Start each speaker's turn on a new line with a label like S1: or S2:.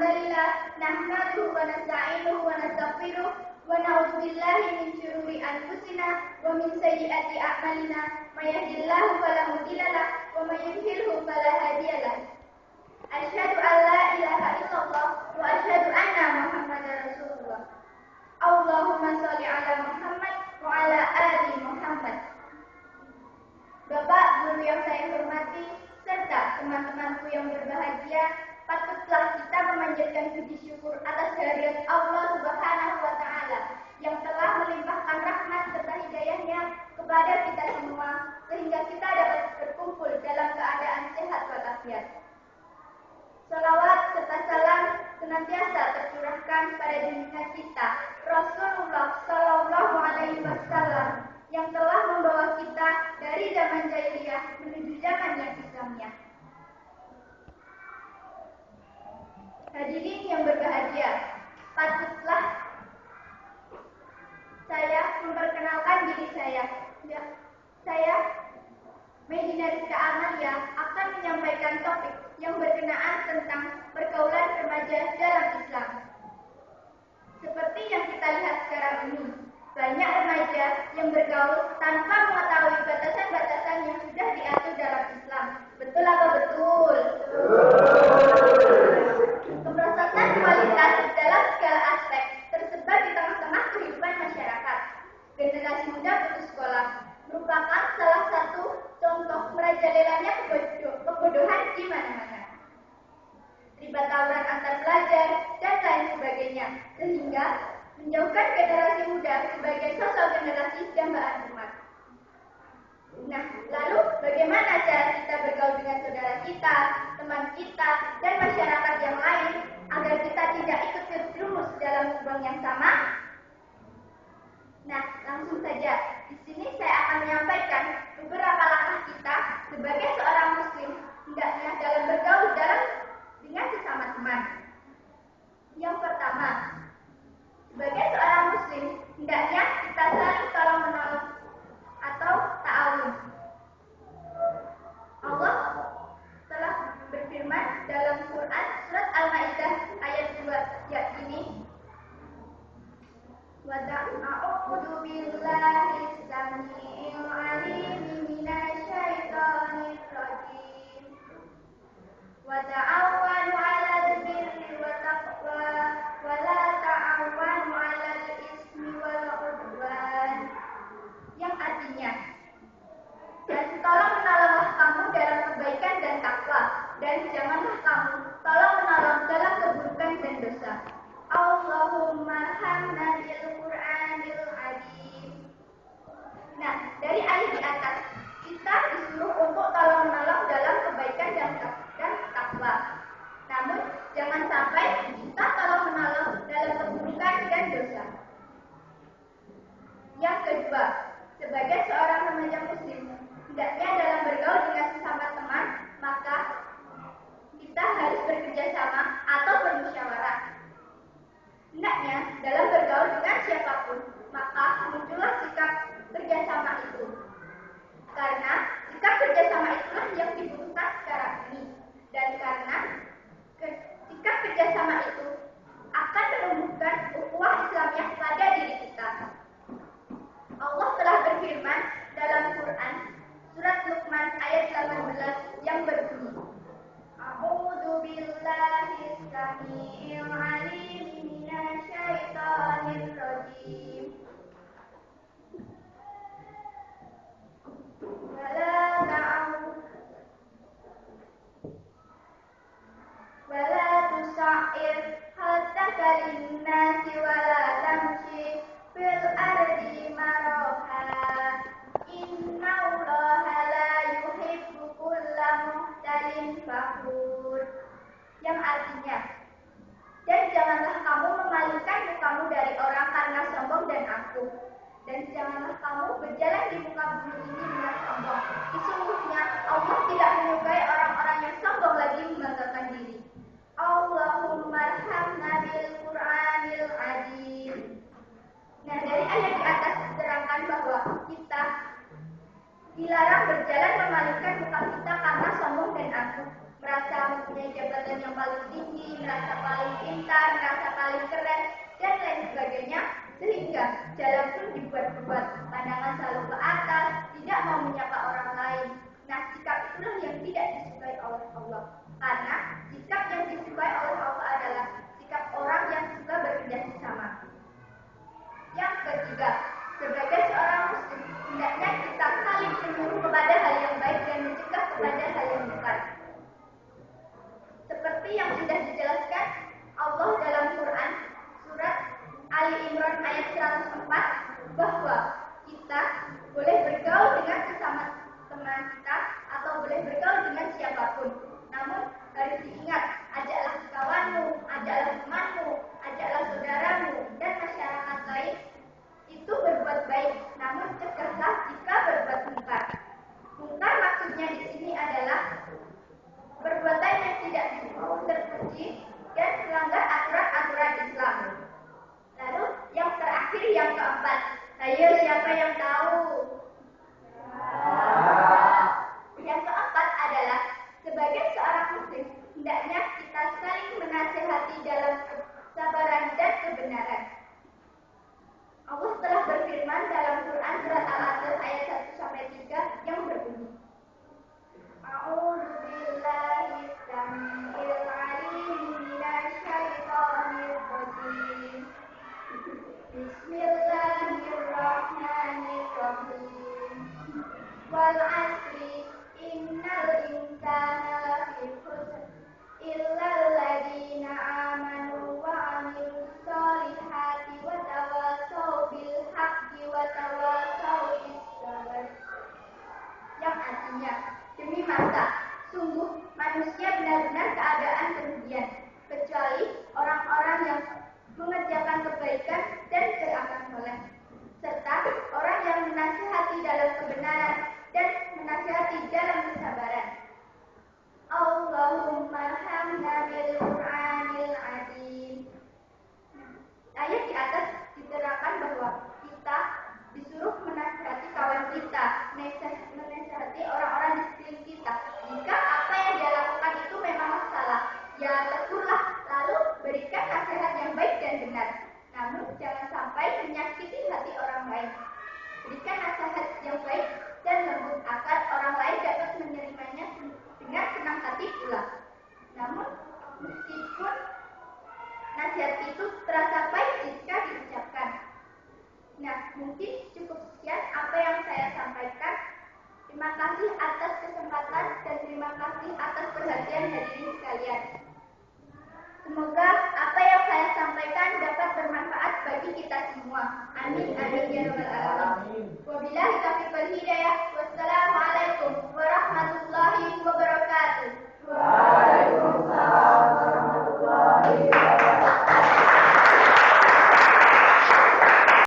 S1: Alhamdulillah nahmaduhu wa nasta'inuhu wa nastaghfiruh wa na'udzu billahi min syururi anfusina wa min sayyiati a'malina may yahdihillahu fala mudilla lahu wa may yudlilhu fala hadiya lahu. Asyhadu an la ilaha illallah wa asyhadu anna Muhammadar Rasulullah. Allahumma shalli ala Muhammad wa ala ali Muhammad. Bapak, guru yang saya hormati, serta teman-temanku yang berbahagia, patutlah kita memanjatkan puji syukur atas kehadirat Allah Subhanahu wa Ta'ala yang telah melimpahkan rahmat serta hidayahnya kepada kita semua, sehingga kita dapat berkumpul dalam keadaan sehat walafiat. Salawat serta salam senantiasa tercurahkan pada junjungan kita, Rasulullah Shallallahu Alaihi Wasallam, yang telah membawa kita dari zaman jahiliyah menuju zaman yang Islamiyah. Hadirin yang berbahagia, patutlah saya memperkenalkan diri saya. Saya, Medina Rizka Amalia, akan menyampaikan topik yang berkenaan tentang pergaulan remaja dalam Islam. Seperti yang kita lihat sekarang ini, banyak remaja yang bergaul tanpa mengetahui batasan-batasan yang sudah diatur dalam Islam. Betul apa betul? Kemerosotan kualitas dalam segala aspek tersebar di tengah-tengah kehidupan masyarakat. Generasi muda putus sekolah merupakan salah satu contoh merajalelanya kebodohan di mana-mana. Riba tawuran antar pelajar dan lain sebagainya, sehingga menjauhkan generasi muda sebagai sosok generasi dambaan umat. Nah, lalu bagaimana cara kita bergaul dengan saudara kita, teman kita, dan masyarakat yang lain agar kita tidak ikut terjerumus dalam lubang yang sama? Nah, langsung saja. Di sini saya akan menyampaikan beberapa langkah kita sebagai seorang muslim hendaknya dalam bergaul dengan sesama teman. Yang pertama, sebagai seorang muslim, hendaknya kita saling tolong-menolong atau ta'awun. Allah telah berfirman dalam Quran surat Al-Maidah ayat 2 yakni wa a'udzu billahi samii'il 'aliim minasyaitonir rajiim wa ta'awanu 'alal birri wa taqwa wa la ta'awanu 'alal ismi wal 'udwan, yang artinya, dan tolong-menolonglah kamu dalam kebaikan dan takwa, dan janganlah kamu tolong-menolong dalam keburukan dan dosa. Allahumma hamna bil Qur'anil azim. Nah, dari ayat di atas, kita disuruh untuk tolong-menolong dalam kebaikan dan takwa. Namun, jangan sampai kita tolong-menolong dalam keburukan dan dosa. Yang kedua, sebagai seorang remaja muslim, hendaknya dalam bergaul dengan sesama teman, maka kita harus bekerja sama atau bermusyawarah. Hendaknya dalam bergaul dengan siapapun, maka muncullah sikap kerjasama itu. Karena sikap kerjasama itulah yang dibutuhkan sekarang ini. Dan karena sikap kerjasama itu akan menumbuhkan ukhuwah Islamiyah pada diri kita. Allah telah berfirman dalam Quran surat Luqman ayat 18 yang berbunyi, A'udzu billahi samii'il 'aliim minasyaitonir rajiim. Wala tusa'ir khaddaka lin-nasi wala tamshi fil ardi maraha. Innallaha la yuhibbu kulla muhtalin fakhur. Yang artinya, dan janganlah kamu memalingkan mukamu dari orang karena sombong dan angkuh. Dan janganlah kamu berjalan di muka bumi ini dengan sombong. Sesungguhnya Allah tidak menyukai orang-orang yang sombong lagi membanggakan diri. Allahumma arhamna bil Qur'anil azim. Nah, dari ayat di atas diterangkan bahwa kita dilarang berjalan memalingkan muka kita karena sombong dan angkuh, merasa mempunyai jabatan yang paling tinggi tinggi, merasa paling pintar, merasa paling keren, dan lain sebagainya, sehingga jalan pun dibuat-buat, pandangan selalu ke atas, tidak mau menyapa orang lain. Nah, sikap itulah yang tidak disukai oleh Allah. Karena sikap yang disukai oleh Allah adalah sikap orang yang suka bekerja sama. Yang ketiga, sebagai seorang muslim, hendaknya kita saling menyuruh kepada hal yang baik dan mencegah kepada hal yang munkar. Seperti yang sudah dijelaskan Allah dalam Quran surat Ali Imran ayat 104 bahwa kita boleh bergaul dengan sesama teman kita atau boleh bergaul dengan siapapun. Namun harus diingat, ajaklah kawanmu, ajaklah temanmu, ajaklah saudaramu dan masyarakat lain itu berbuat baik. Namun cegahlah jika berbuat munkar. Munkar maksudnya di sini adalah perbuatan yang tidak terpuji dan melanggar aturan-aturan Islam. Lalu yang terakhir, yang keempat, ayo siapa yang tahu? Yang keempat adalah sebagai seorang muslim hendaknya kita saling menasihati dalam kesabaran dan kebenaran. Allah telah berfirman dalam Quran surat Al-Asr ayat 1-3 yang berbunyi, A'udzu billahi samil alim minasyaitonir rajim. Bismillahirrahmanirrahim. Wal 'asri innal insana lafi khusr illa alladziina aamanu wa 'amilus shalihati wa tawassaw bil haqqi wa tawassaw bis sabr. Yang artinya, demi masa, sungguh manusia benar-benar keadaan kerugian, kecuali orang-orang yang mengerjakan kebaikan dan beramal soleh, serta orang yang menasihati dalam kebenaran dan menasihati dalam kesabaran. Allahumma hamna bil Qur'anil azim. Ayat di atas diterangkan bahwa kita disuruh menasihati kawan kita, menasihati orang-orang di sekeliling kita. Jika apa yang dia lakukan itu memang salah, ya tegurlah, lalu berikan nasihat yang baik dan benar. Namun jangan sampai menyakiti hati orang lain. Berikan nasihat yang baik dan lembut agar orang lain dapat menerimanya dengan senang hati pula. Namun meskipun nasihat itu terasa pahit jika diucapkan. Nah, mungkin cukup sekian apa yang saya sampaikan. Terima kasih atas kesempatan dan terima kasih atas perhatian hadirin sekalian. Semoga apa yang saya sampaikan dapat bermanfaat bagi kita semua. Amin amin ya rabbal alamin. Wabillahi taufiq wal hidayah.